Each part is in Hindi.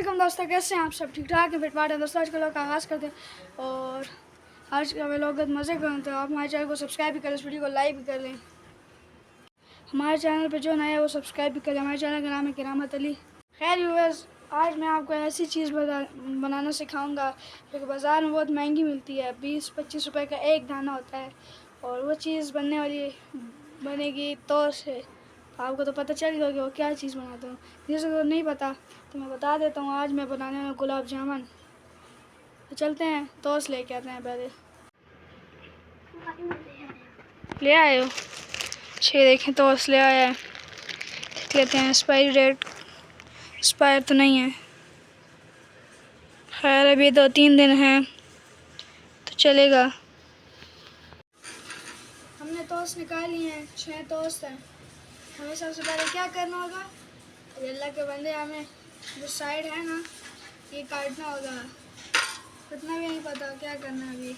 वालेकुम दोस्तों, कैसे हैं आप सब? ठीक ठाक हैं? फिट फाट हैं दोस्तों। आज का व्लॉग का आगाज़ करते हैं और आज का व्लॉग बहुत मज़े का होता है। आप हमारे चैनल को सब्सक्राइब भी करें, इस वीडियो को लाइक भी कर लें। हमारे चैनल पे जो नया है वो सब्सक्राइब भी करें। हमारे चैनल का नाम है करामत अली। खैर व्यूअर्स, आज मैं आपको ऐसी चीज़ बनाना सिखाऊंगा जो कि बाज़ार में बहुत महंगी मिलती है। 20-25 रुपए का एक दाना होता है और वो चीज़ बनेगी तोश से। आपको तो पता चल गया कि वो क्या चीज़ बनाता हूँ। जिसे तो नहीं पता तो मैं बता देता हूँ। आज मैं बनाने में गुलाब जामुन। तो चलते हैं, तोश लेके आते हैं। पहले ले आए हो? छः देखें, तोश ले आया है। देख लेते हैं एक्सपायरी डेट। एक्सपायर तो नहीं है। खैर अभी 2-3 दिन हैं तो चलेगा। हमने तोश निकाल लिए हैं, 6 तोश हैं। हमें सबसे पहले क्या करना होगा, अल्लाह के बंदे, हमें जो साइड है ना ये काटना होगा। इतना भी नहीं पता क्या करना है अभी।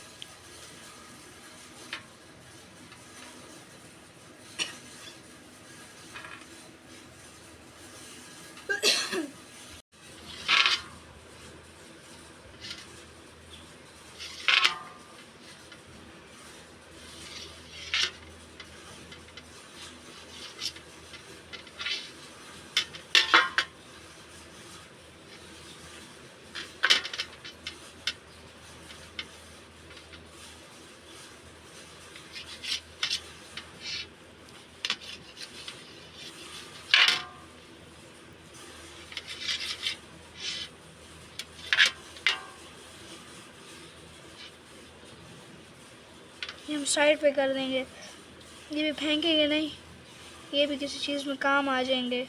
हम साइड पे कर देंगे। ये भी फेंकेंगे नहीं, ये भी किसी चीज़ में काम आ जाएंगे।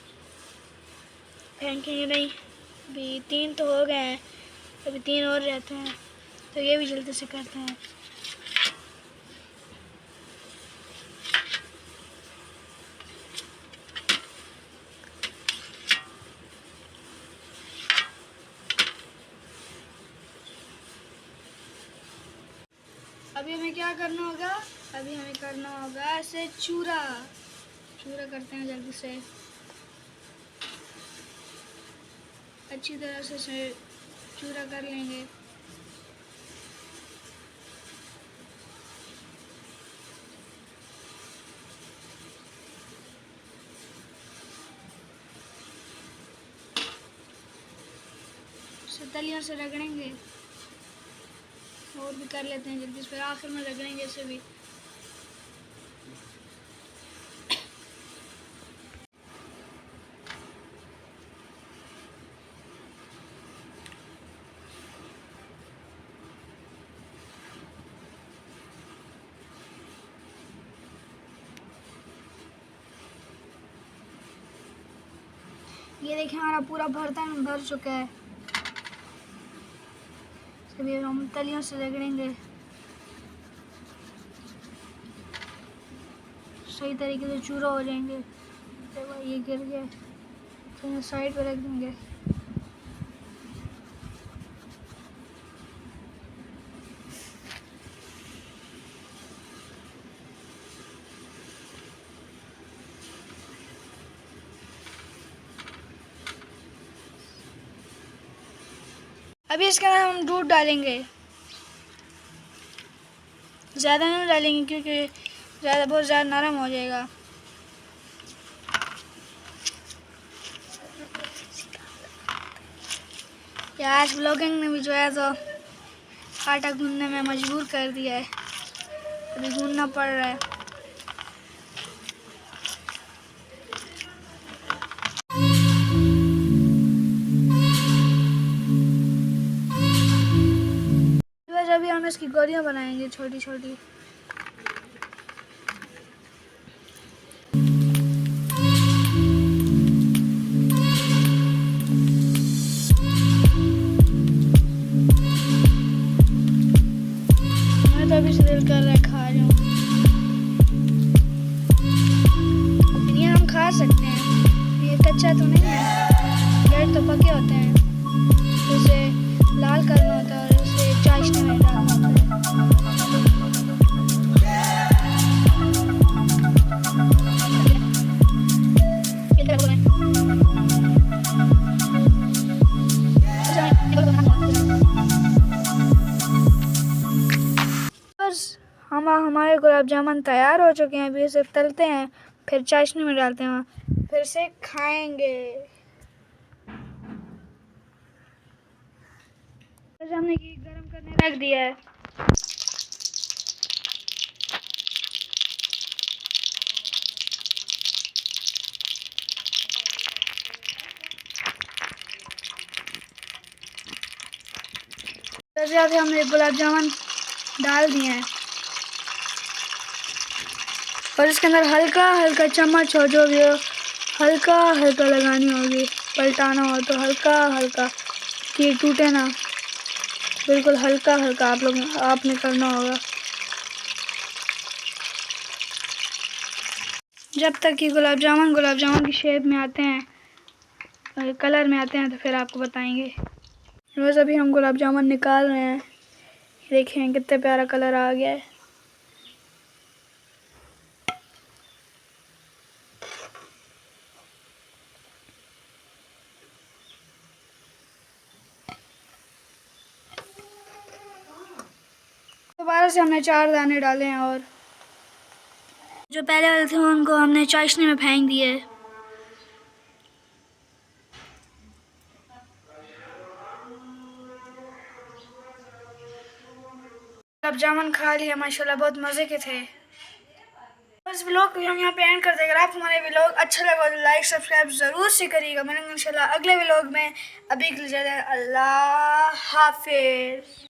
फेंकेंगे नहीं। अभी 3 तो हो गए हैं, अभी 3 और रहते हैं तो ये भी जल्दी से करते हैं। अभी हमें क्या करना होगा, अभी हमें करना होगा ऐसे चूरा करते हैं जल्दी से। अच्छी तरह से चूरा कर लेंगे। तलियों से रगड़ेंगे और भी कर लेते हैं जल्दी से, फिर आखिर में रगड़ेंगे इसे भी। ये देखिए हमारा पूरा बर्तन भर चुका है। अभी हम तलियों से रगड़ेंगे सही तरीके से, चूरा हो जाएंगे। देखो ये गिर गया तो साइड पे रख देंगे। अभी इसके अंदर हम दूध डालेंगे। ज़्यादा नहीं डालेंगे क्योंकि बहुत ज़्यादा नरम हो जाएगा। आज ब्लॉगिंग ने भी जो है तो आटा गूंदने में मजबूर कर दिया है। अभी गूंदना पड़ रहा है। अभी हम इसकी गोलियां बनाएंगे छोटी छोटी। मैं तो अभी से दिल कर रहा है खा जाऊं। ये हम खा सकते हैं, ये कच्चा तो नहीं है, ब्रेड तो पके होते हैं। इसे लाल करना होता है और इसे चाशनी में डालना होता है। हमारे गुलाब जामुन तैयार हो चुके हैं। अभी इसे तलते हैं, फिर चाशनी में डालते हैं, फिर इसे खाएंगे। हमने घी गरम करने रख दिया है। जैसे अभी हमने गुलाब जामुन डाल दिए हैं और इसके अंदर हल्का हल्का चम्मच हो जो भी हो, हल्का हल्का लगानी होगी। पलटाना हो तो हल्का हल्का कि टूटे ना, बिल्कुल हल्का हल्का आपने करना होगा जब तक कि गुलाब जामुन की शेप में आते हैं, कलर में आते हैं, तो फिर आपको बताएंगे। रोज़ अभी हम गुलाब जामुन निकाल रहे हैं। देखें कितना प्यारा कलर आ गया है। दोबारा से हमने 4 दाने डाले हैं और जो पहले वाले थे उनको हमने चाशनी में फेंक दिए। गुलाब जामुन खा लिए माशाल्लाह, बहुत मज़े के थे। इस व्लॉग को हम यहाँ पे एंड कर देंगे। अगर आपको हमारे व्लॉग अच्छा लगा तो लाइक सब्सक्राइब ज़रूर से करिएगा। मिलेंगे इंशाल्लाह अगले व्लॉग में। अभी के लिए अल्लाह हाफिज़।